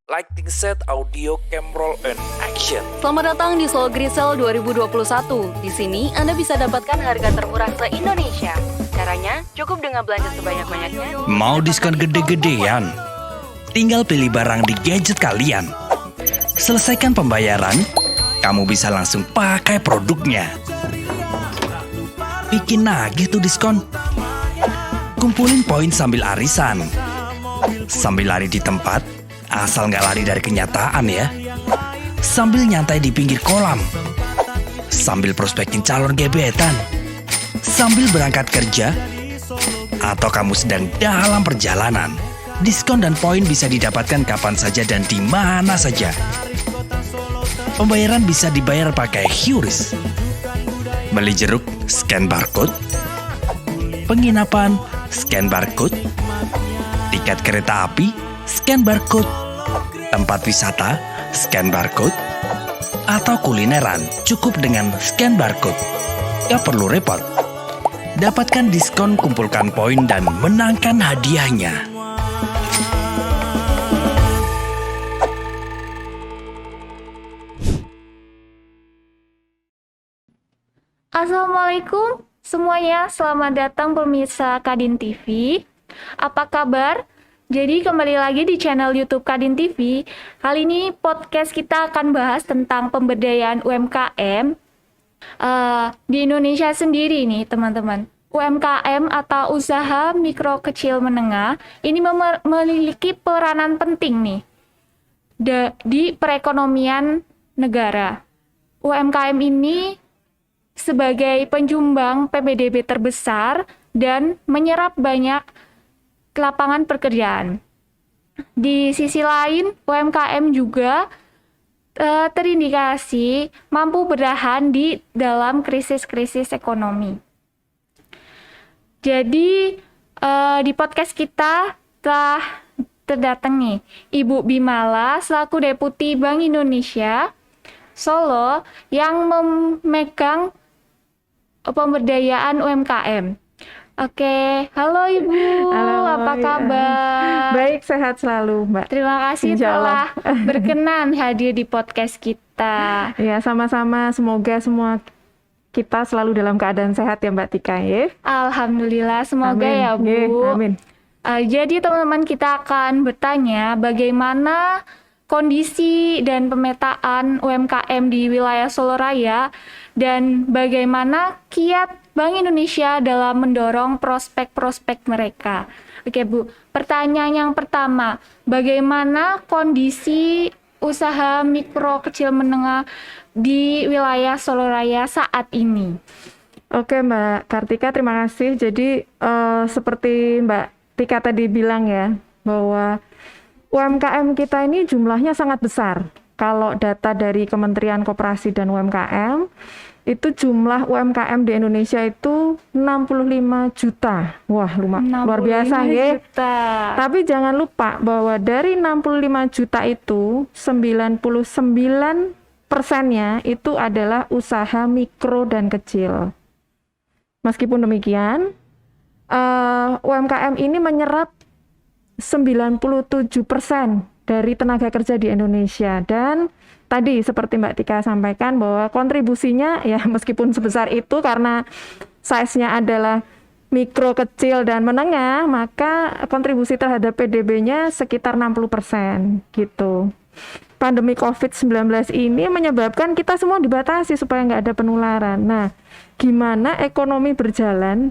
Lighting set, audio, cam roll, and action. Selamat datang di Slow Grisel 2021. Di sini Anda bisa dapatkan harga termurah se-Indonesia. Caranya cukup dengan belanja sebanyak-banyaknya. Mau diskon gede-gedean? Tinggal pilih barang di gadget kalian. Selesaikan pembayaran, kamu bisa langsung pakai produknya. Bikin nagih tuh diskon. Kumpulin poin sambil arisan. Sambil lari di tempat, asal nggak lari dari kenyataan ya. Sambil nyantai di pinggir kolam. Sambil prospekin calon gebetan. Sambil berangkat kerja. Atau kamu sedang dalam perjalanan. Diskon dan poin bisa didapatkan kapan saja dan di mana saja. Pembayaran bisa dibayar pakai QRIS. Beli jeruk, scan barcode. Penginapan, scan barcode. Tiket kereta api, scan barcode. Tempat wisata, scan barcode. Atau kulineran, cukup dengan scan barcode. Gak perlu repot. Dapatkan diskon, kumpulkan poin, dan menangkan hadiahnya. Assalamualaikum semuanya, selamat datang pemirsa Kadin TV. Apa kabar? Jadi kembali lagi di channel YouTube Kadin TV. Kali ini podcast kita akan bahas tentang pemberdayaan UMKM di Indonesia sendiri nih teman-teman. UMKM atau usaha mikro kecil menengah ini memiliki peranan penting nih di perekonomian negara. UMKM ini sebagai penyumbang PPDB terbesar dan menyerap banyak lapangan pekerjaan. Di sisi lain, UMKM juga terindikasi mampu bertahan di dalam krisis-krisis ekonomi. Jadi, di podcast kita telah terdatang nih Ibu Bimala selaku Deputi Bank Indonesia Solo yang memegang pemberdayaan UMKM. Oke, halo Ibu, halo, apa kabar? Baik, sehat selalu Mbak. Terima kasih telah berkenan hadir di podcast kita. Ya, sama-sama, semoga semua kita selalu dalam keadaan sehat ya Mbak Tika ya. Alhamdulillah, semoga amin. Ya Bu. Amin. Jadi teman-teman kita akan bertanya bagaimana kondisi dan pemetaan UMKM di wilayah Solo Raya dan bagaimana kiat Bank Indonesia dalam mendorong prospek-prospek mereka. Oke Bu, pertanyaan yang pertama, bagaimana kondisi usaha mikro kecil menengah di wilayah Solo Raya saat ini? Oke Mbak Kartika, terima kasih. Jadi seperti Mbak Tika tadi bilang ya, bahwa UMKM kita ini jumlahnya sangat besar. Kalau data dari Kementerian Koperasi dan UMKM, itu jumlah UMKM di Indonesia itu 65 juta. Wah, luar biasa ya. Tapi jangan lupa bahwa dari 65 juta itu 99%-nya itu adalah usaha mikro dan kecil. Meskipun demikian, UMKM ini menyerap 97% dari tenaga kerja di Indonesia. Dan tadi seperti Mbak Tika sampaikan bahwa kontribusinya ya meskipun sebesar itu karena size-nya adalah mikro, kecil, dan menengah, maka kontribusi terhadap PDB-nya sekitar 60% gitu. Pandemi COVID-19 ini menyebabkan kita semua dibatasi supaya nggak ada penularan. Nah, gimana ekonomi berjalan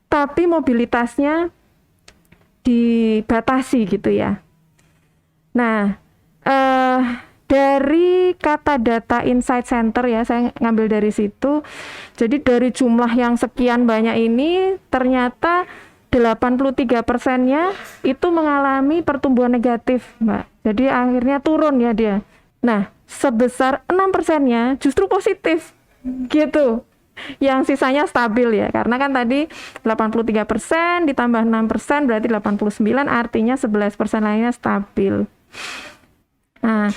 tapi mobilitasnya dibatasi gitu ya. Nah, dari kata data Insight Center ya, saya ngambil dari situ. Jadi dari jumlah yang sekian banyak ini, ternyata 83%-nya itu mengalami pertumbuhan negatif, Mbak. Jadi akhirnya turun ya dia. Nah, sebesar 6%-nya justru positif, gitu. Yang sisanya stabil ya, karena kan tadi 83% ditambah 6% berarti 89, artinya 11% lainnya stabil. Nah,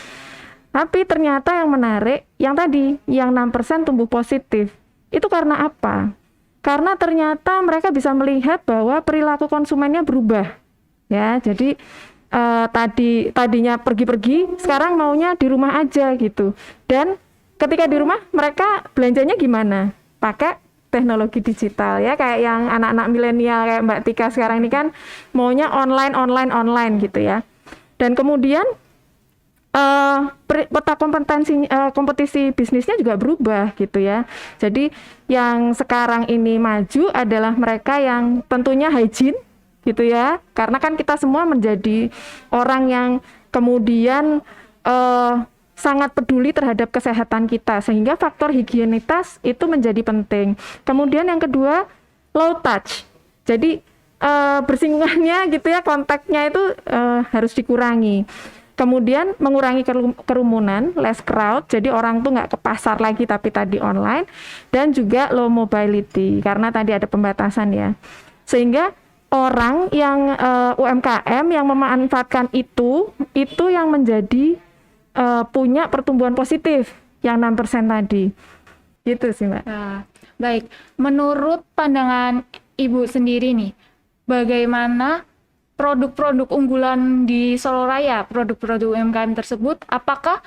tapi ternyata yang menarik, yang tadi, yang 6% tumbuh positif. Itu karena apa? Karena ternyata mereka bisa melihat bahwa perilaku konsumennya berubah. Ya, jadi tadinya pergi-pergi, sekarang maunya di rumah aja gitu. Dan ketika di rumah mereka belanjanya gimana? Pakai teknologi digital ya, kayak yang anak-anak milenial kayak Mbak Tika sekarang ini kan maunya online gitu ya. Dan kemudian peta kompetisi bisnisnya juga berubah gitu ya. Jadi yang sekarang ini maju adalah mereka yang tentunya hygiene gitu ya, karena kan kita semua menjadi orang yang kemudian sangat peduli terhadap kesehatan kita, sehingga faktor higienitas itu menjadi penting. Kemudian yang kedua, low touch. Jadi bersinggungannya gitu ya, kontaknya itu harus dikurangi. Kemudian mengurangi kerumunan, less crowd, jadi orang tuh nggak ke pasar lagi tapi tadi online. Dan juga low mobility, karena tadi ada pembatasan ya. Sehingga orang yang UMKM yang memanfaatkan itu yang menjadi punya pertumbuhan positif yang 6% tadi. Gitu sih Mbak. Nah, baik, menurut pandangan Ibu sendiri nih, bagaimana produk-produk unggulan di Solo Raya, produk-produk UMKM tersebut, apakah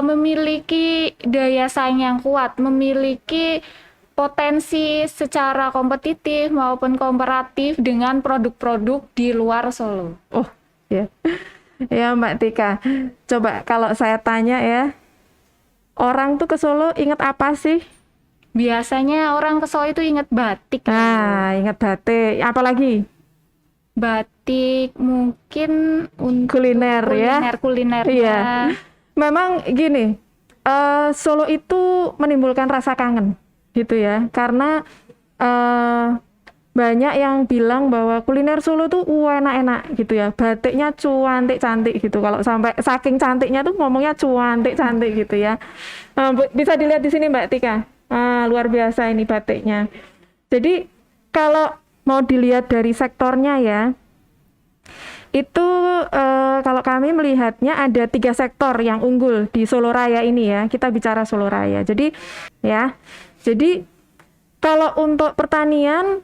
memiliki daya saing yang kuat, memiliki potensi secara kompetitif maupun komparatif dengan produk-produk di luar Solo? Oh, ya. Ya Mbak Tika, coba kalau saya tanya ya, orang tuh ke Solo ingat apa sih? Biasanya orang ke Solo itu ingat batik. Nah, ingat batik, apalagi? Batik mungkin untuk Kuliner. Iya. Memang gini, Solo itu menimbulkan rasa kangen gitu ya, karena banyak yang bilang bahwa kuliner Solo tuh enak-enak gitu ya, batiknya cantik-cantik gitu. Kalau sampai saking cantiknya tuh ngomongnya cantik-cantik gitu ya. Bisa dilihat di sini Mbak Tika, luar biasa ini batiknya. Jadi kalau mau dilihat dari sektornya ya, itu kalau kami melihatnya ada 3 sektor yang unggul di Solo Raya ini ya. Kita bicara Solo Raya. Jadi kalau untuk pertanian,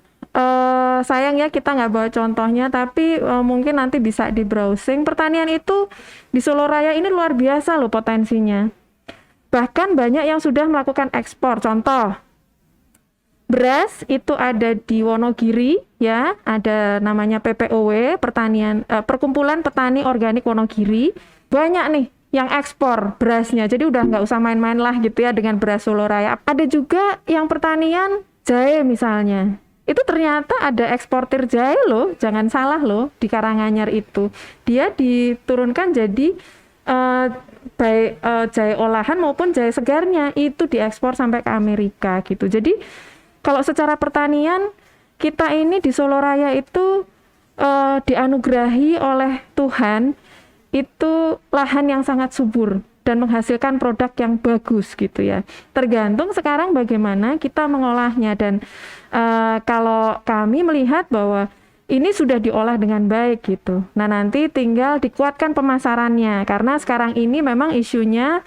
sayang ya kita nggak bawa contohnya, tapi mungkin nanti bisa di browsing. Pertanian itu di Solo Raya ini luar biasa loh potensinya. Bahkan banyak yang sudah melakukan ekspor. Contoh, beras itu ada di Wonogiri ya, ada namanya PPOW, Perkumpulan Petani Organik Wonogiri. Banyak nih yang ekspor berasnya, jadi udah nggak usah main-main lah gitu ya dengan beras Solo Raya. Ada juga yang pertanian jahe misalnya, itu ternyata ada eksportir jahe loh, jangan salah loh, di Karanganyar itu dia diturunkan jadi baik jahe olahan maupun jahe segarnya itu diekspor sampai ke Amerika gitu. Jadi kalau secara pertanian kita ini di Solo Raya itu dianugerahi oleh Tuhan itu lahan yang sangat subur dan menghasilkan produk yang bagus gitu ya. Tergantung sekarang bagaimana kita mengolahnya, dan kalau kami melihat bahwa ini sudah diolah dengan baik gitu. Nah nanti tinggal dikuatkan pemasarannya, karena sekarang ini memang isunya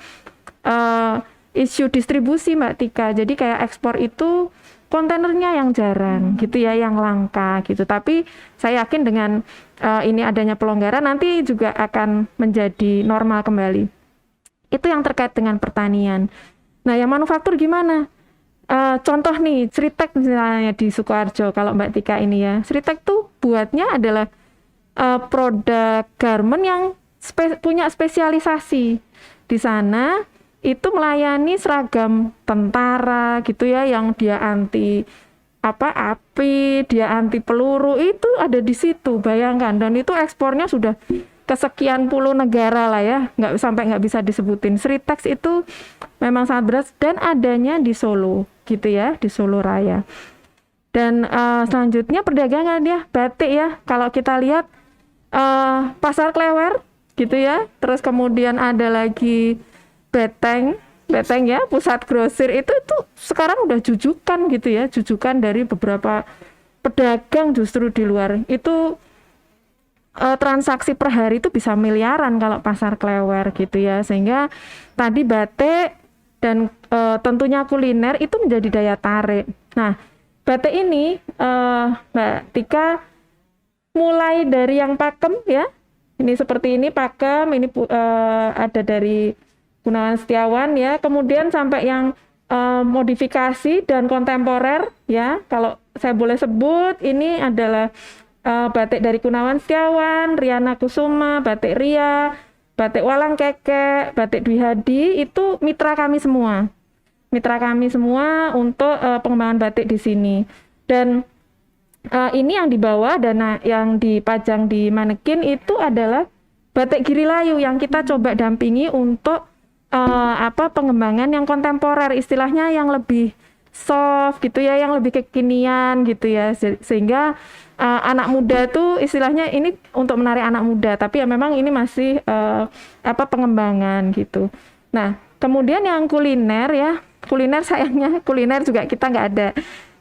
isu distribusi Mbak Tika. Jadi kayak ekspor itu kontainernya yang jarang gitu ya, yang langka gitu. Tapi saya yakin dengan ini adanya pelonggaran nanti juga akan menjadi normal kembali. Itu yang terkait dengan pertanian. Nah yang manufaktur gimana? Contoh nih, Sritek misalnya di Sukoharjo, kalau Mbak Tika ini ya, Sritek tuh buatnya adalah produk garment yang punya spesialisasi. Di sana itu melayani seragam tentara gitu ya, yang dia anti api, dia anti peluru, itu ada di situ, bayangkan. Dan itu ekspornya sudah kesekian puluh negara lah ya, nggak bisa disebutin. Sritex itu memang sangat berat dan adanya di Solo gitu ya, di Solo Raya. Dan selanjutnya perdagangan ya, batik ya. Kalau kita lihat pasar Klewer gitu ya, terus kemudian ada lagi Beteng ya, pusat grosir itu sekarang udah jujukan gitu ya, jujukan dari beberapa pedagang justru di luar. Itu transaksi per hari itu bisa miliaran kalau pasar Klewer gitu ya. Sehingga tadi batik dan tentunya kuliner itu menjadi daya tarik. Nah, batik ini Mbak Tika mulai dari yang pakem ya, Ini seperti ini pakem, ini ada dari Gunawan Setiawan ya. Kemudian sampai yang modifikasi dan kontemporer ya. Kalau saya boleh sebut, ini adalah batik dari Gunawan Setiawan, Riana Kusuma, batik Ria, batik Walang Keke, batik Dwi Hadi, itu mitra kami semua. Mitra kami semua untuk pengembangan batik di sini. Dan ini yang di bawah dan yang dipajang di manekin itu adalah batik Girilayu yang kita coba dampingi untuk pengembangan yang kontemporer, istilahnya yang lebih soft gitu ya, yang lebih kekinian gitu ya, sehingga anak muda tuh istilahnya ini untuk menarik anak muda, tapi ya memang ini masih pengembangan gitu. Nah, kemudian yang kuliner ya, kuliner sayangnya kuliner juga kita nggak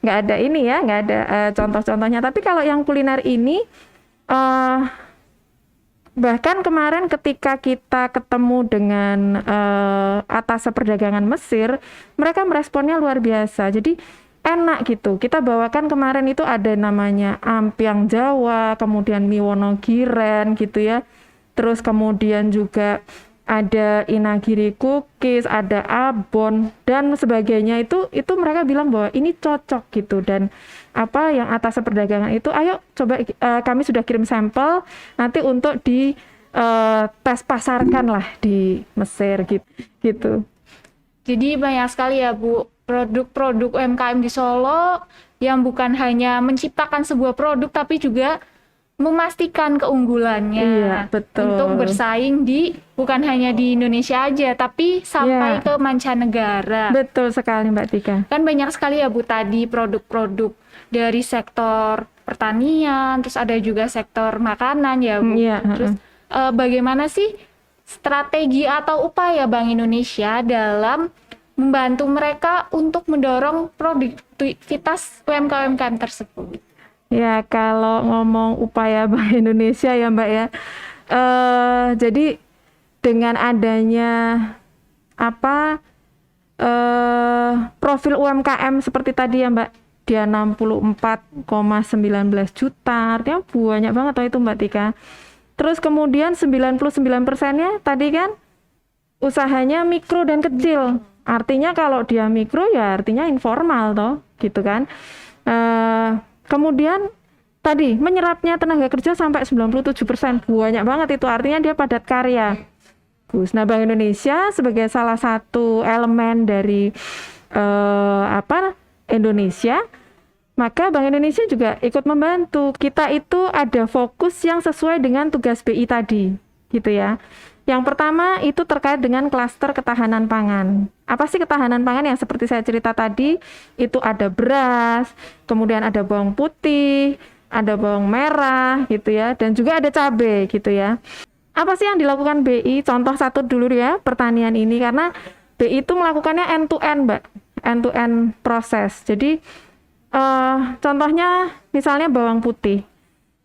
ada ini ya, nggak ada contoh-contohnya. Tapi kalau yang kuliner ini bahkan kemarin ketika kita ketemu dengan atas perdagangan Mesir, mereka meresponnya luar biasa. Jadi enak gitu. Kita bawakan kemarin itu ada namanya ampiang Jawa, kemudian mie Wonogiren gitu ya. Terus kemudian juga ada inagiri cookies, ada abon dan sebagainya. Itu mereka bilang bahwa ini cocok gitu. Dan apa yang atas perdagangan itu, ayo coba kami sudah kirim sampel nanti untuk di tes pasarkan lah di Mesir gitu. Jadi banyak sekali ya Bu, produk-produk UMKM di Solo yang bukan hanya menciptakan sebuah produk tapi juga memastikan keunggulannya. Iya, betul. Untuk bersaing bukan hanya di Indonesia aja tapi sampai ke mancanegara. Betul sekali Mbak Tika. Kan banyak sekali ya Bu tadi produk-produk dari sektor pertanian, terus ada juga sektor makanan ya Bu. Iya, Terus bagaimana sih strategi atau upaya Bank Indonesia dalam membantu mereka untuk mendorong produktivitas UMKM tersebut? Ya, kalau ngomong upaya Bank Indonesia ya Mbak ya, jadi dengan adanya profil UMKM seperti tadi ya Mbak, dia 64,19 juta, artinya banyak banget itu Mbak Tika. Terus kemudian 99%-nya tadi kan usahanya mikro dan kecil. Artinya kalau dia mikro ya artinya informal toh, gitu kan. Kemudian tadi menyerapnya tenaga kerja sampai 97%, banyak banget itu, artinya dia padat karya. Nah, Bank Indonesia sebagai salah satu elemen dari Indonesia, maka Bank Indonesia juga ikut membantu. Kita itu ada fokus yang sesuai dengan tugas BI tadi, gitu ya. Yang pertama itu terkait dengan klaster ketahanan pangan. Apa sih ketahanan pangan yang seperti saya cerita tadi? Itu ada beras, kemudian ada bawang putih, ada bawang merah gitu ya, dan juga ada cabai gitu ya. Apa sih yang dilakukan BI? Contoh satu dulu ya, pertanian ini, karena BI itu melakukannya end to end, Mbak. End to end proses. Jadi contohnya misalnya bawang putih.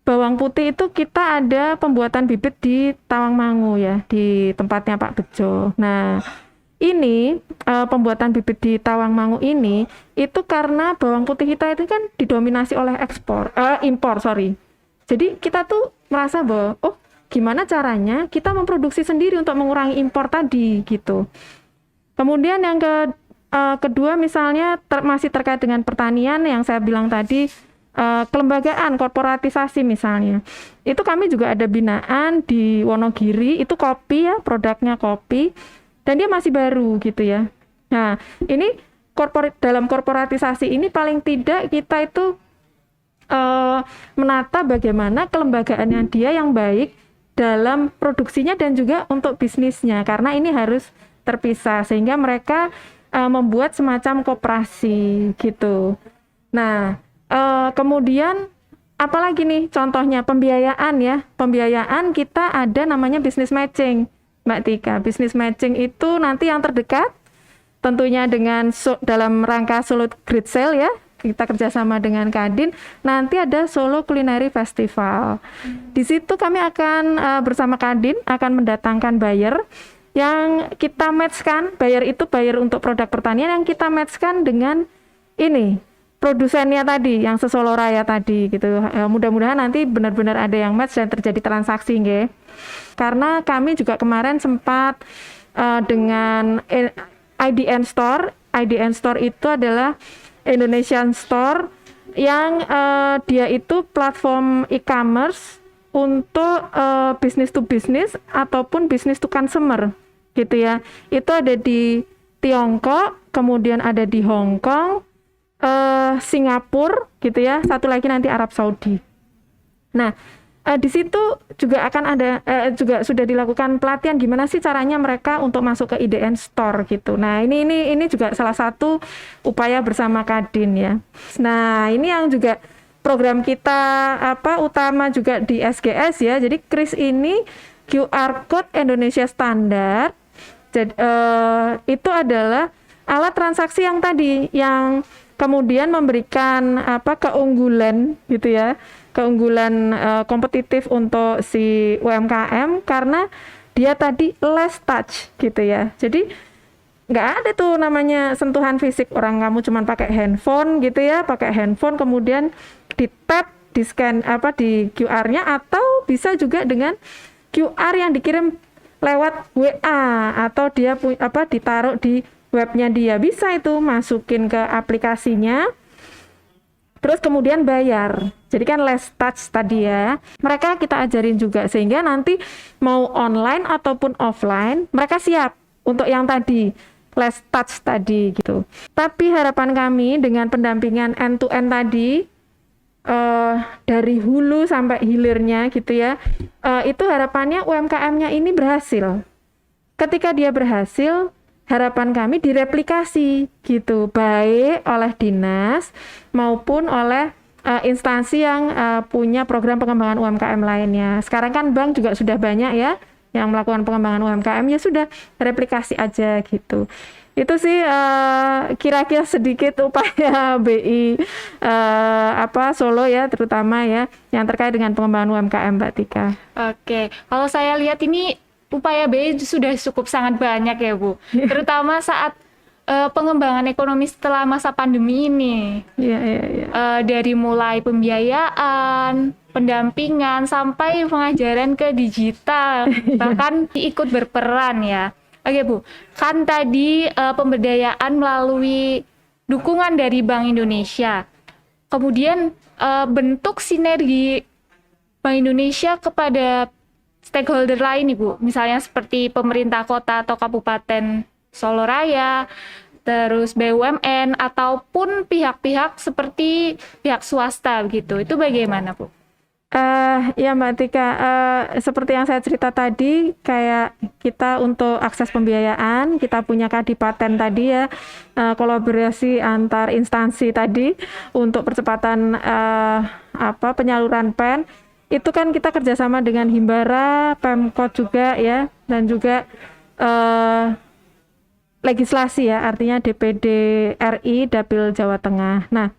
Bawang putih itu kita ada pembuatan bibit di Tawangmangu ya, di tempatnya Pak Bejo. Nah, ini pembuatan bibit di Tawangmangu ini itu karena bawang putih kita itu kan didominasi oleh impor. Jadi kita tuh merasa bahwa gimana caranya kita memproduksi sendiri untuk mengurangi impor tadi gitu. Kemudian yang kedua misalnya masih terkait dengan pertanian yang saya bilang tadi, kelembagaan, korporatisasi misalnya. Itu kami juga ada binaan di Wonogiri, itu kopi ya, produknya kopi, dan dia masih baru gitu ya. Nah, ini dalam korporatisasi ini paling tidak kita itu menata bagaimana kelembagaannya dia yang baik dalam produksinya dan juga untuk bisnisnya, karena ini harus terpisah sehingga mereka membuat semacam koperasi gitu. Nah, kemudian apalagi nih contohnya pembiayaan ya. Pembiayaan kita ada namanya business matching, Mbak Tika. Business matching itu nanti yang terdekat tentunya dengan dalam rangka Solo Great Sale ya. Kita kerjasama dengan Kadin. Nanti ada Solo Culinary Festival. Di situ kami akan bersama Kadin akan mendatangkan buyer yang kita matchkan. Buyer itu buyer untuk produk pertanian yang kita matchkan dengan ini produsennya tadi yang Sesolo Raya tadi gitu. Mudah-mudahan nanti benar-benar ada yang match dan terjadi transaksi nggih. Karena kami juga kemarin sempat dengan IDN Store. IDN Store itu adalah Indonesian Store yang dia itu platform e-commerce untuk business to business ataupun business to consumer gitu ya. Itu ada di Tiongkok, kemudian ada di Hong Kong, Singapura gitu ya, satu lagi nanti Arab Saudi. Nah, di situ juga akan ada juga sudah dilakukan pelatihan gimana sih caranya mereka untuk masuk ke IDN Store gitu. Nah, ini juga salah satu upaya bersama Kadin ya. Nah, ini yang juga program kita utama juga di SGS ya. Jadi KRIS ini QR Code Indonesia Standar. Jadi itu adalah alat transaksi yang tadi yang kemudian memberikan keunggulan gitu ya, keunggulan kompetitif untuk si UMKM karena dia tadi less touch gitu ya. Jadi nggak ada tuh namanya sentuhan fisik, orang kamu cuma pakai handphone gitu ya, pakai handphone kemudian di tap, di scan di QR-nya, atau bisa juga dengan QR yang dikirim lewat WA atau dia ditaruh di webnya dia, bisa itu masukin ke aplikasinya terus kemudian bayar. Jadi kan less touch tadi ya, mereka kita ajarin juga sehingga nanti mau online ataupun offline mereka siap untuk yang tadi less touch tadi gitu. Tapi harapan kami dengan pendampingan end to end tadi dari hulu sampai hilirnya gitu ya, itu harapannya UMKM-nya ini berhasil. Ketika dia berhasil, harapan kami direplikasi gitu, baik oleh dinas maupun oleh instansi yang punya program pengembangan UMKM lainnya. Sekarang kan bank juga sudah banyak ya yang melakukan pengembangan UMKM, ya sudah replikasi aja gitu. Itu sih kira-kira sedikit upaya BI Solo ya, terutama ya yang terkait dengan pengembangan UMKM, Mbak Tika. Oke, kalau saya lihat ini upaya BI sudah cukup sangat banyak ya Bu, terutama saat pengembangan ekonomi setelah masa pandemi ini. Iya. Dari mulai pembiayaan, pendampingan, sampai pengajaran ke digital, bahkan ikut berperan ya. Oke Bu, kan tadi pemberdayaan melalui dukungan dari Bank Indonesia. Kemudian bentuk sinergi Bank Indonesia kepada stakeholder lain Ibu, misalnya seperti pemerintah kota atau kabupaten Solo Raya, terus BUMN ataupun pihak-pihak seperti pihak swasta gitu. Itu bagaimana Bu? Ya Mbak Tika, seperti yang saya cerita tadi, kayak kita untuk akses pembiayaan, kita punya Kadipaten tadi ya, kolaborasi antar instansi tadi untuk percepatan penyaluran PEN, itu kan kita kerjasama dengan Himbara, Pemkot juga ya, dan juga legislasi ya, artinya DPD RI, Dapil Jawa Tengah. Nah,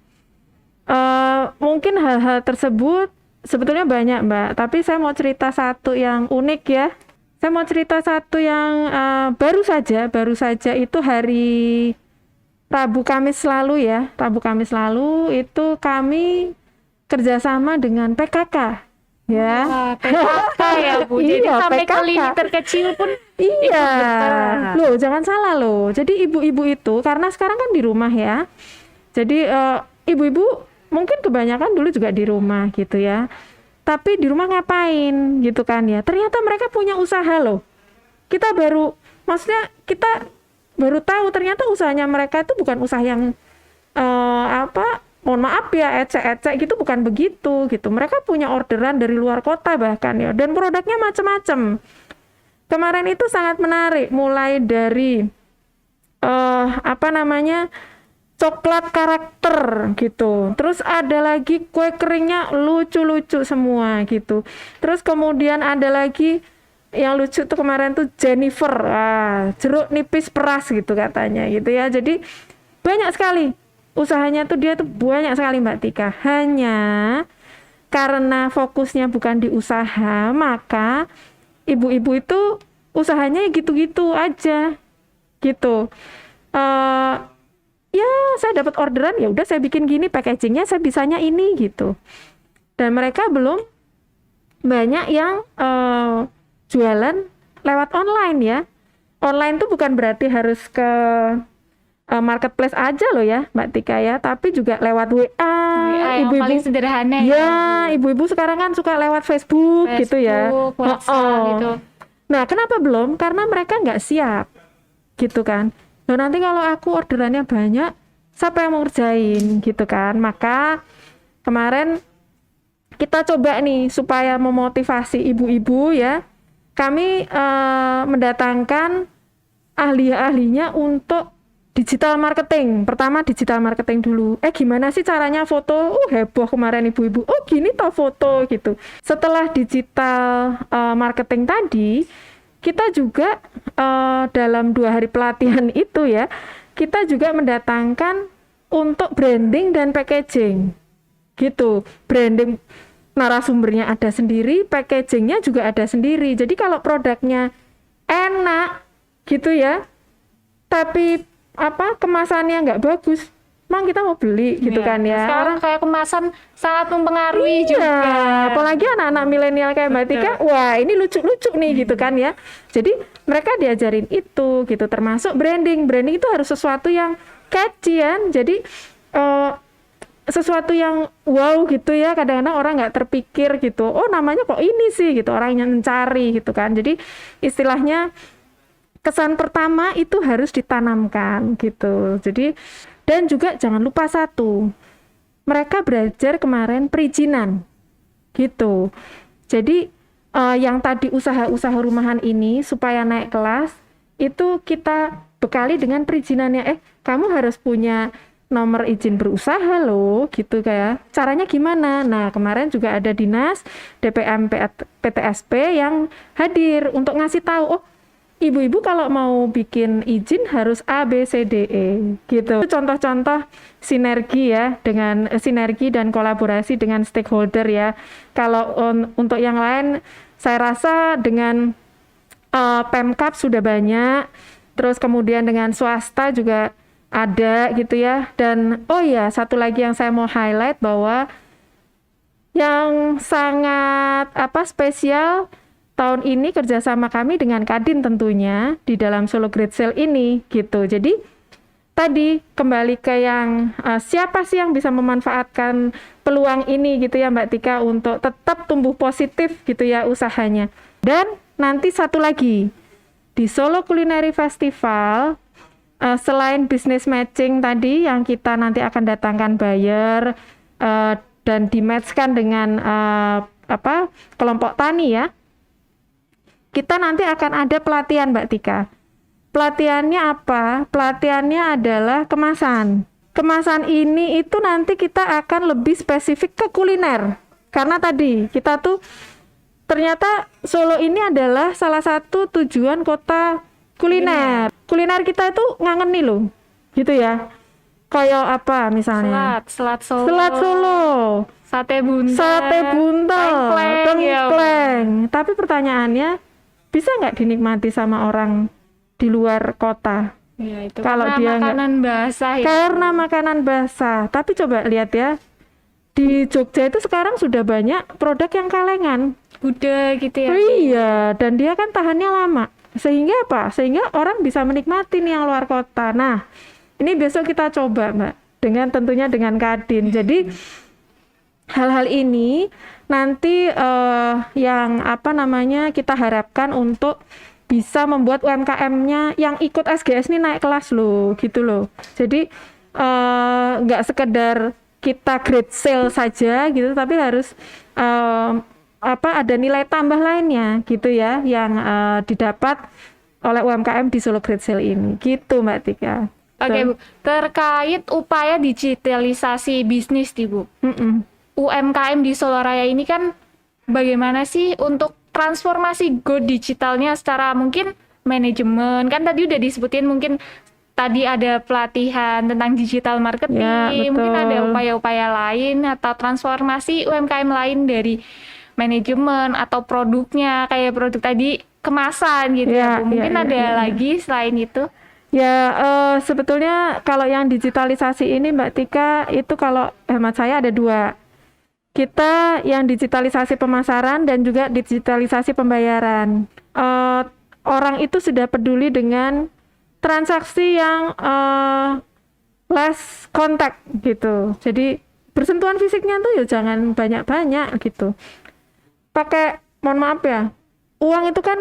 mungkin hal-hal tersebut sebetulnya banyak Mbak, tapi saya mau cerita satu yang unik ya. Saya mau cerita satu yang baru saja itu hari Rabu Kamis lalu ya. Rabu Kamis lalu itu kami kerjasama dengan PKK ya. PKK ya Bu, jadi Iya, sampai PKK. ke lini terkecil pun Iya, berperan. loh jangan salah loh. Jadi ibu-ibu itu karena sekarang kan di rumah ya. Jadi ibu-ibu mungkin kebanyakan dulu juga di rumah gitu ya. Tapi di rumah ngapain gitu kan ya. Ternyata mereka punya usaha loh. Kita baru tahu ternyata usahanya mereka itu bukan usaha yang mohon maaf ya, ecek-ecek gitu, bukan begitu gitu. Mereka punya orderan dari luar kota bahkan ya, dan produknya macam-macam. Kemarin itu sangat menarik, mulai dari coklat karakter gitu. Terus ada lagi kue keringnya lucu-lucu semua gitu. Terus kemudian ada lagi yang lucu tuh kemarin tuh Jennifer, jeruk nipis peras gitu katanya gitu ya. Jadi banyak sekali usahanya tuh, dia tuh banyak sekali Mbak Tika. Hanya karena fokusnya bukan di usaha, maka ibu-ibu itu usahanya gitu-gitu aja gitu. ya saya dapat orderan, ya udah saya bikin gini, packagingnya saya bisanya ini gitu. Dan mereka belum banyak yang jualan lewat online ya. Online tuh bukan berarti harus ke marketplace aja loh ya Mbak Tika ya, tapi juga lewat WA yang paling sederhana ya. Ibu-ibu sekarang kan suka lewat Facebook gitu ya. WhatsApp gitu. Nah, kenapa belum? Karena mereka nggak siap gitu kan. Loh, nanti kalau aku orderannya banyak, siapa yang mau ngerjain gitu kan. Maka kemarin kita coba nih supaya memotivasi ibu-ibu ya, kami mendatangkan ahli-ahlinya untuk digital marketing. Pertama digital marketing dulu. Gimana sih caranya foto? Heboh kemarin ibu-ibu. Gini toh foto gitu. Setelah digital marketing tadi, kita juga dalam 2 hari pelatihan itu ya, kita juga mendatangkan untuk branding dan packaging. Gitu. Branding narasumbernya ada sendiri, packagingnya juga ada sendiri. Jadi kalau produknya enak gitu ya, tapi kemasannya nggak bagus, emang kita mau beli gitu kan ya. Sekarang kayak kemasan sangat mempengaruhi juga. Apalagi anak-anak milenial kayak Mbak Tika, wah ini lucu-lucu nih gitu kan ya. Jadi mereka diajarin itu gitu, termasuk branding. Branding itu harus sesuatu yang catchy kan. Jadi sesuatu yang wow gitu ya. Kadang-kadang orang nggak terpikir gitu, namanya kok ini sih gitu, orang yang mencari gitu kan. Jadi istilahnya kesan pertama itu harus ditanamkan gitu. Jadi, dan juga jangan lupa satu, mereka belajar kemarin perizinan gitu. Jadi yang tadi usaha-usaha rumahan ini supaya naik kelas itu kita bekali dengan perizinannya. Kamu harus punya nomor izin berusaha loh gitu kayak. Caranya gimana? Nah, kemarin juga ada dinas DPM PTSP yang hadir untuk ngasih tahu, ibu-ibu kalau mau bikin izin harus A, B, C, D, E gitu. Itu contoh-contoh sinergi ya, dengan sinergi dan kolaborasi dengan stakeholder ya. Kalau untuk yang lain, saya rasa dengan Pemkab sudah banyak, terus kemudian dengan swasta juga ada gitu ya. Dan satu lagi yang saya mau highlight bahwa yang sangat spesial tahun ini kerjasama kami dengan Kadin tentunya di dalam Solo Great Sale ini gitu. Jadi tadi kembali ke yang siapa sih yang bisa memanfaatkan peluang ini gitu ya Mbak Tika untuk tetap tumbuh positif gitu ya usahanya. Dan nanti satu lagi di Solo Culinary Festival, selain business matching tadi yang kita nanti akan datangkan buyer dan di-matchkan dengan kelompok tani ya, kita nanti akan ada pelatihan Mbak Tika. Pelatihannya apa? Pelatihannya adalah kemasan. Kemasan ini itu nanti kita akan lebih spesifik ke kuliner. Karena tadi kita tuh ternyata Solo ini adalah salah satu tujuan kota kuliner. Kuliner kita itu ngangen nih loh. Gitu ya. Kayak apa misalnya? Selat Solo. Selat Solo. Sate buntel. Tengkleng. Tapi pertanyaannya, bisa nggak dinikmati sama orang di luar kota? Ya, itu kalau karena dia makanan basah ya. Karena makanan basah. Tapi coba lihat ya, di Jogja itu sekarang sudah banyak produk yang kalengan. Udah gitu ya. Iya, dan dia kan tahannya lama. Sehingga apa? Sehingga orang bisa menikmati nih yang luar kota. Nah, ini besok kita coba Mbak, tentunya dengan Kadin. Jadi hal-hal ini nanti yang kita harapkan untuk bisa membuat UMKM-nya yang ikut SGS ini naik kelas loh, gitu loh. Jadi nggak sekedar kita great sale saja gitu, tapi harus ada nilai tambah lainnya gitu ya yang didapat oleh UMKM di Solo Great Sale ini, gitu Mbak Tika. Oke Bu, terkait upaya digitalisasi bisnis nih Bu, UMKM di Solo Raya ini kan bagaimana sih untuk transformasi go digitalnya secara mungkin manajemen, kan tadi udah disebutin mungkin tadi ada pelatihan tentang digital marketing, ya, mungkin ada upaya-upaya lain atau transformasi UMKM lain dari manajemen atau produknya, kayak produk tadi kemasan gitu ya Bu. Mungkin ada lagi selain itu. Ya, sebetulnya kalau yang digitalisasi ini Mbak Tika, itu kalau hemat saya ada dua. Kita yang digitalisasi pemasaran dan juga digitalisasi pembayaran. Orang itu sudah peduli dengan transaksi yang less contact gitu. Jadi bersentuhan fisiknya tuh ya jangan banyak-banyak gitu. Mohon maaf ya, uang itu kan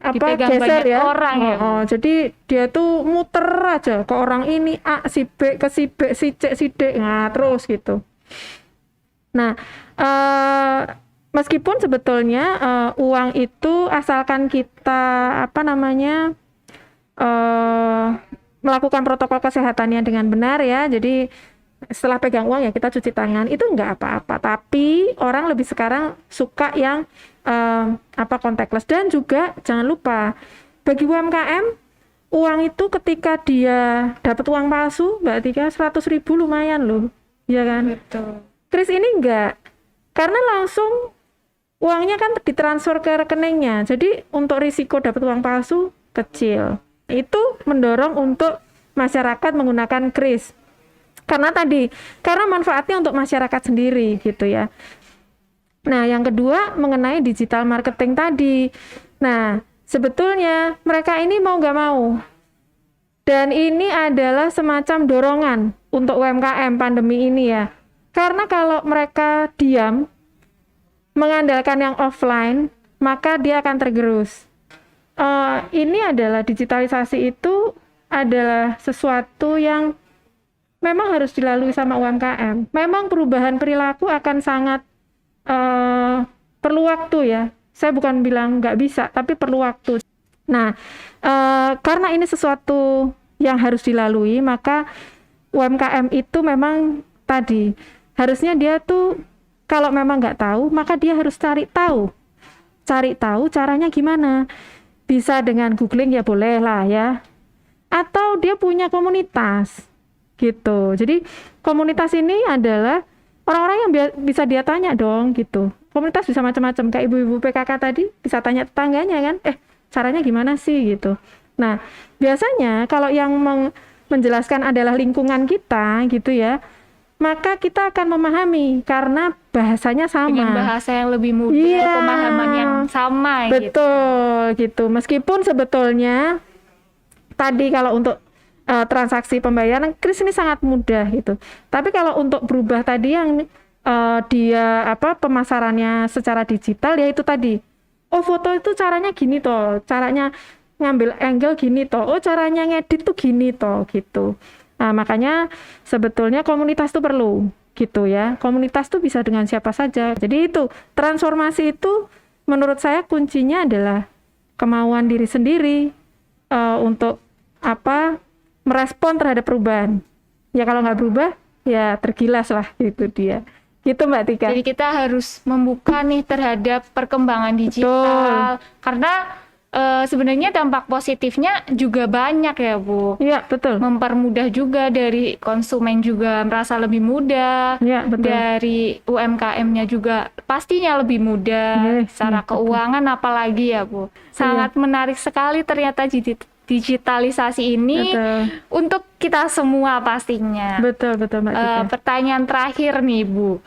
Dipegang geser banyak ya. orang ya, Bu. Jadi dia tuh muter aja ke orang ini A, si B, ke si B, si C, si D, nah terus gitu. Nah, meskipun sebetulnya uang itu asalkan kita melakukan protokol kesehatannya dengan benar ya. Jadi setelah pegang uang ya kita cuci tangan, itu enggak apa-apa. Tapi orang lebih sekarang suka yang contactless. Dan juga jangan lupa bagi UMKM, uang itu ketika dia dapat uang palsu Mbak Tika 100.000 lumayan loh, ya kan? Betul. Kris ini enggak, karena langsung uangnya kan ditransfer ke rekeningnya. Jadi untuk risiko dapat uang palsu kecil. Itu mendorong untuk masyarakat menggunakan kris. Karena manfaatnya untuk masyarakat sendiri gitu ya. Nah, yang kedua mengenai digital marketing tadi. Nah, sebetulnya mereka ini mau nggak mau. Dan ini adalah semacam dorongan untuk UMKM pandemi ini ya. Karena kalau mereka diam, mengandalkan yang offline, maka dia akan tergerus. Ini adalah digitalisasi itu adalah sesuatu yang memang harus dilalui sama UMKM. Memang perubahan perilaku akan sangat perlu waktu ya. Saya bukan bilang nggak bisa, tapi perlu waktu. Nah, karena ini sesuatu yang harus dilalui, maka UMKM itu memang tadi harusnya dia tuh kalau memang nggak tahu, maka dia harus cari tahu caranya gimana. Bisa dengan googling ya boleh lah ya, atau dia punya komunitas gitu. Jadi komunitas ini adalah orang-orang yang bisa dia tanya dong gitu. Komunitas bisa macam-macam, kayak ibu-ibu PKK tadi bisa tanya tetangganya kan, caranya gimana sih gitu. Nah, biasanya kalau yang menjelaskan adalah lingkungan kita gitu ya, maka kita akan memahami karena bahasanya sama. Dengan bahasa yang lebih mudah, Iya, pemahaman yang sama gitu. betul gitu. Meskipun sebetulnya tadi kalau untuk transaksi pembayaran kris ini sangat mudah gitu. Tapi kalau untuk berubah tadi yang dia pemasarannya secara digital ya itu tadi. Oh, foto itu caranya gini toh, caranya ngambil angle gini toh, oh caranya ngedit tuh gini toh gitu. Nah, makanya sebetulnya komunitas itu perlu gitu ya. Komunitas tuh bisa dengan siapa saja. Jadi itu transformasi itu menurut saya kuncinya adalah kemauan diri sendiri untuk merespon terhadap perubahan. Ya kalau nggak berubah, ya tergilas lah gitu dia. Gitu Mbak Tika. Jadi kita harus membuka nih terhadap perkembangan digital. Betul. Karena sebenarnya dampak positifnya juga banyak ya Bu. Iya betul. Mempermudah juga, dari konsumen juga merasa lebih mudah. Iya betul. Dari UMKM-nya juga pastinya lebih mudah. Secara keuangan apalagi ya Bu. Sangat menarik sekali ternyata digitalisasi ini. Betul. Untuk kita semua pastinya. Betul Mbak Tika. Pertanyaan terakhir nih Bu,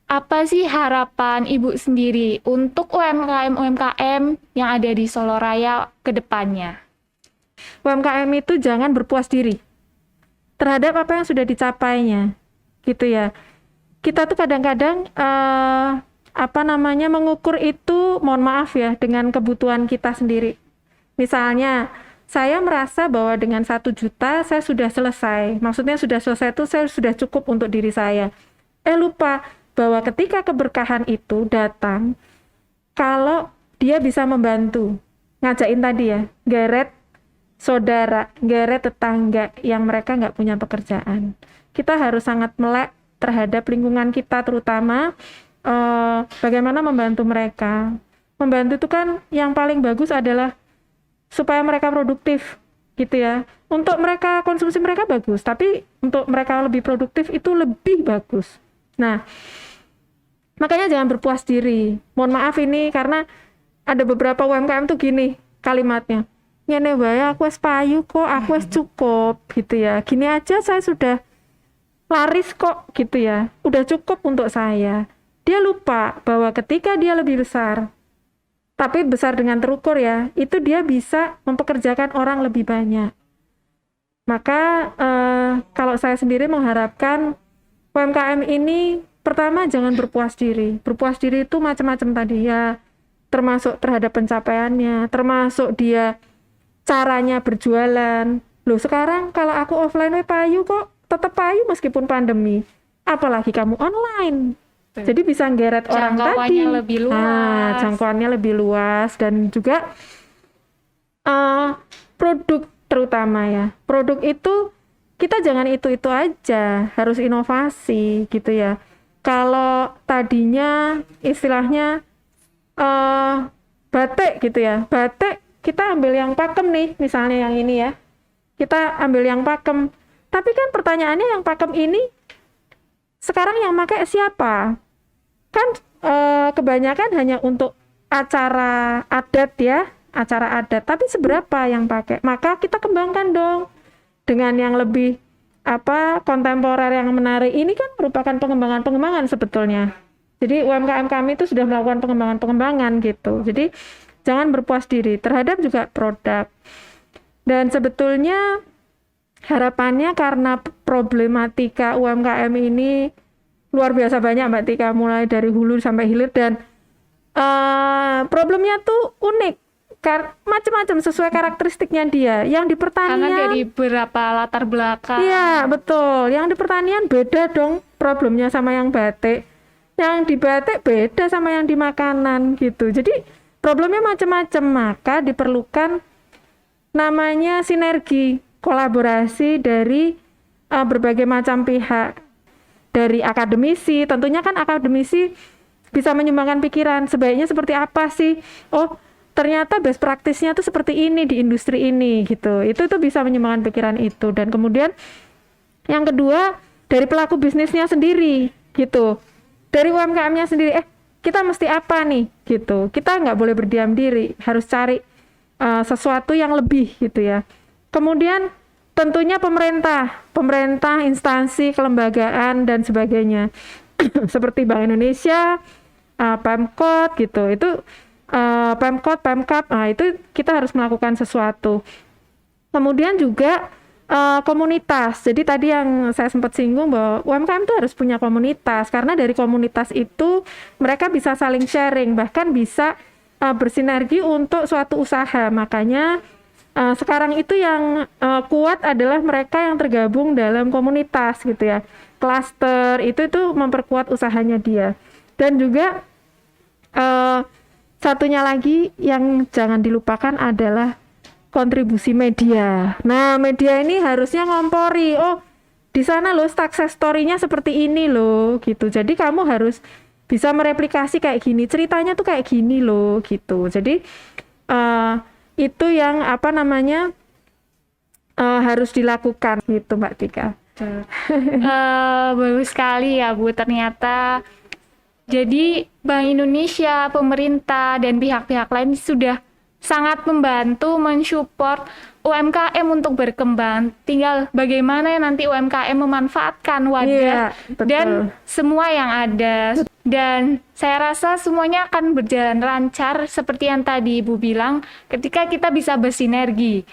apa sih harapan Ibu sendiri untuk UMKM yang ada di Solo Raya ke depannya? UMKM itu jangan berpuas diri terhadap apa yang sudah dicapainya gitu ya. Kita tuh kadang-kadang mengukur itu, mohon maaf ya, dengan kebutuhan kita sendiri. Misalnya saya merasa bahwa dengan 1 juta saya sudah selesai. Maksudnya sudah selesai itu saya sudah cukup untuk diri saya. Lupa bahwa ketika keberkahan itu datang, kalau dia bisa membantu, ngajakin tadi ya, geret saudara, geret tetangga yang mereka nggak punya pekerjaan. Kita harus sangat melek terhadap lingkungan kita, terutama bagaimana membantu mereka. Membantu itu kan yang paling bagus adalah supaya mereka produktif gitu ya. Untuk mereka, konsumsi mereka bagus, tapi untuk mereka lebih produktif itu lebih bagus. Nah, makanya jangan berpuas diri. Mohon maaf ini karena ada beberapa UMKM tuh gini, kalimatnya. Ngene wae aku wis payu kok, aku wis cukup gitu ya. Gini aja saya sudah laris kok gitu ya. Udah cukup untuk saya. Dia lupa bahwa ketika dia lebih besar, tapi besar dengan terukur ya, itu dia bisa mempekerjakan orang lebih banyak. Maka kalau saya sendiri mengharapkan UMKM ini pertama jangan berpuas diri. Berpuas diri itu macam-macam tadi ya, termasuk terhadap pencapaiannya, termasuk dia caranya berjualan. Loh sekarang kalau aku offline payu kok tetap payu meskipun pandemi. Apalagi kamu online. Jadi bisa nggeret orang tadi. Jangkauannya lebih luas. Jangkauannya lebih luas dan juga produk terutama ya. Produk itu kita jangan itu-itu aja, harus inovasi gitu ya. Kalau tadinya istilahnya batik gitu ya. Batik kita ambil yang pakem nih, misalnya yang ini ya. Kita ambil yang pakem. Tapi kan pertanyaannya yang pakem ini sekarang yang pakai siapa? Kan kebanyakan hanya untuk acara adat ya, acara adat. Tapi seberapa yang pakai? Maka kita kembangkan dong dengan yang lebih kontemporer yang menarik. Ini kan merupakan pengembangan sebetulnya. Jadi UMKM kami itu sudah melakukan pengembangan gitu. Jadi jangan berpuas diri terhadap juga produk. Dan sebetulnya harapannya karena problematika UMKM ini luar biasa banyak Mbak Tika, mulai dari hulu sampai hilir dan problemnya tuh unik, macam-macam sesuai karakteristiknya dia. Yang di pertanian Karena dari beberapa latar belakang. Iya betul, yang di pertanian beda dong problemnya sama yang batik, yang di batik beda sama yang di makanan gitu. Jadi problemnya macam-macam, maka diperlukan namanya sinergi, kolaborasi dari berbagai macam pihak. Dari akademisi, tentunya kan akademisi bisa menyumbangkan pikiran, sebaiknya seperti apa sih? Oh, ternyata best practice-nya tuh seperti ini di industri ini gitu. Itu bisa menyumbangkan pikiran itu. Dan kemudian yang kedua, dari pelaku bisnisnya sendiri gitu. Dari UMKM-nya sendiri, kita mesti apa nih gitu. Kita nggak boleh berdiam diri, harus cari sesuatu yang lebih gitu ya. Kemudian tentunya pemerintah, instansi, kelembagaan dan sebagainya seperti Bank Indonesia, Pemkot gitu. Itu Pemkot, Pemkap, itu kita harus melakukan sesuatu. Kemudian juga komunitas. Jadi tadi yang saya sempat singgung bahwa UMKM itu harus punya komunitas karena dari komunitas itu mereka bisa saling sharing, bahkan bisa bersinergi untuk suatu usaha. Makanya sekarang itu yang kuat adalah mereka yang tergabung dalam komunitas gitu ya, klaster itu memperkuat usahanya dia. Dan juga satunya lagi yang jangan dilupakan adalah kontribusi media. Nah media ini harusnya ngompori, di sana loh success story-nya seperti ini loh gitu. Jadi kamu harus bisa mereplikasi kayak gini, ceritanya tuh kayak gini loh gitu. Jadi itu yang harus dilakukan gitu Mbak Tika. Bagus sekali ya Bu, ternyata jadi Bank Indonesia, pemerintah dan pihak-pihak lain sudah sangat membantu mensupport UMKM untuk berkembang. Tinggal bagaimana nanti UMKM memanfaatkan wadah dan semua yang ada. Dan saya rasa semuanya akan berjalan lancar seperti yang tadi Ibu bilang, ketika kita bisa bersinergi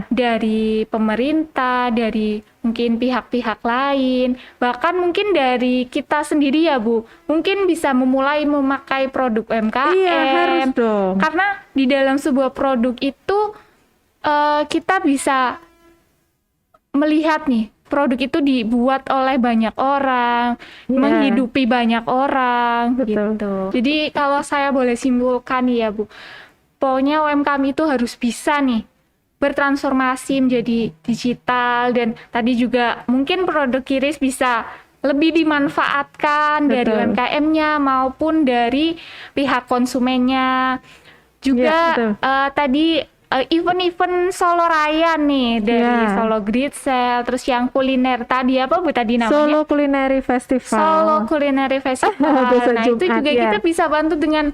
dari pemerintah, dari mungkin pihak-pihak lain, bahkan mungkin dari kita sendiri ya Bu, mungkin bisa memulai memakai produk UMKM. Iya, harus dong. Karena di dalam sebuah produk itu kita bisa melihat nih, produk itu dibuat oleh banyak orang, menghidupi banyak orang. Betul. Gitu. Jadi kalau saya boleh simpulkan ya Bu, pokoknya UMKM itu harus bisa nih bertransformasi menjadi digital, dan tadi juga mungkin produk QRIS bisa lebih dimanfaatkan dari UMKM-nya maupun dari pihak konsumennya. Juga tadi event-event Solo Raya nih dari Solo Great Sale, terus yang kuliner tadi apa Bu tadi namanya? Solo Culinary Festival. Solo Culinary Festival. Nah, itu juga kita bisa bantu dengan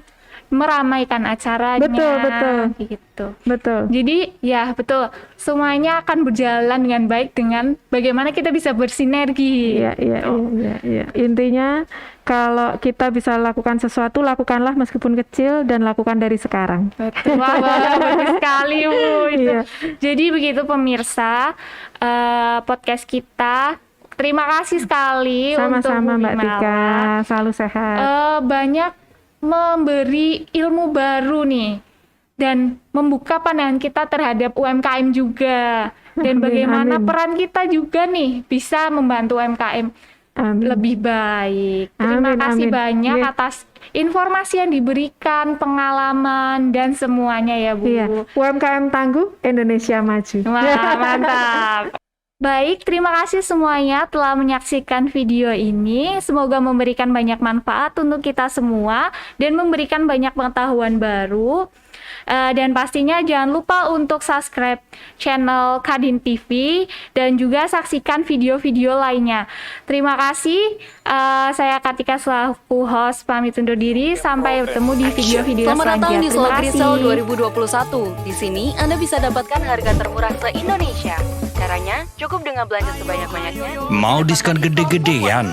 meramaikan acaranya. Betul. Gitu. Betul. Jadi ya betul, semuanya akan berjalan dengan baik dengan bagaimana kita bisa bersinergi. Iya. Intinya kalau kita bisa lakukan sesuatu, lakukanlah meskipun kecil dan lakukan dari sekarang. Betul, wah, bagus sekali Bu. Itu. Iya. Jadi begitu pemirsa, podcast kita. Terima kasih sekali untuk Sama-sama Bu Mbak Tika, Himawat. selalu sehat. Banyak memberi ilmu baru nih dan membuka pandangan kita terhadap UMKM juga dan Amin, bagaimana amin. peran kita juga nih bisa membantu UMKM Amin. lebih baik. Terima Amin, kasih amin. banyak Iya. atas informasi yang diberikan, pengalaman dan semuanya ya Bu. Iya, UMKM tangguh, Indonesia maju. Wah, mantap. Baik, terima kasih semuanya telah menyaksikan video ini. Semoga memberikan banyak manfaat untuk kita semua dan memberikan banyak pengetahuan baru. Dan pastinya jangan lupa untuk subscribe channel Kadin TV dan juga saksikan video-video lainnya. Terima kasih. Saya Kartika selaku host pamit undur diri. Sampai bertemu di video-video Selamat datang selanjutnya. di Terima Slow Grisel kasih. 2021. Di sini Anda bisa dapatkan harga termurah se-Indonesia. Caranya cukup dengan belanja sebanyak-banyaknya. Mau diskon gede-gedean?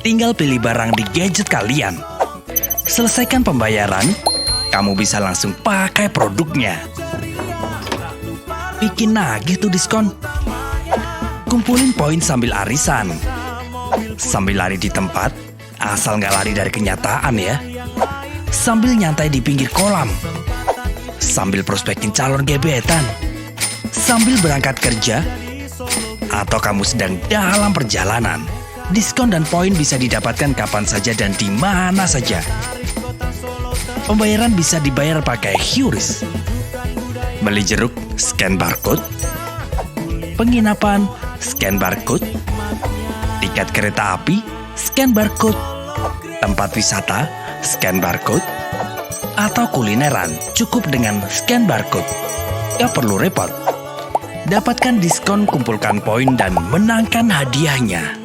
Tinggal pilih barang di gadget kalian. Selesaikan pembayaran, kamu bisa langsung pakai produknya. Bikin nagih tuh diskon. Kumpulin poin sambil arisan. Sambil lari di tempat, asal nggak lari dari kenyataan ya. Sambil nyantai di pinggir kolam. Sambil prospekin calon gebetan. Sambil berangkat kerja, atau kamu sedang dalam perjalanan, diskon dan poin bisa didapatkan kapan saja dan di mana saja. Pembayaran bisa dibayar pakai QRIS. Beli jeruk, scan barcode. Penginapan, scan barcode. Tiket kereta api, scan barcode. Tempat wisata, scan barcode. Atau kulineran, cukup dengan scan barcode. Gak perlu repot. Dapatkan diskon, kumpulkan poin, dan menangkan hadiahnya.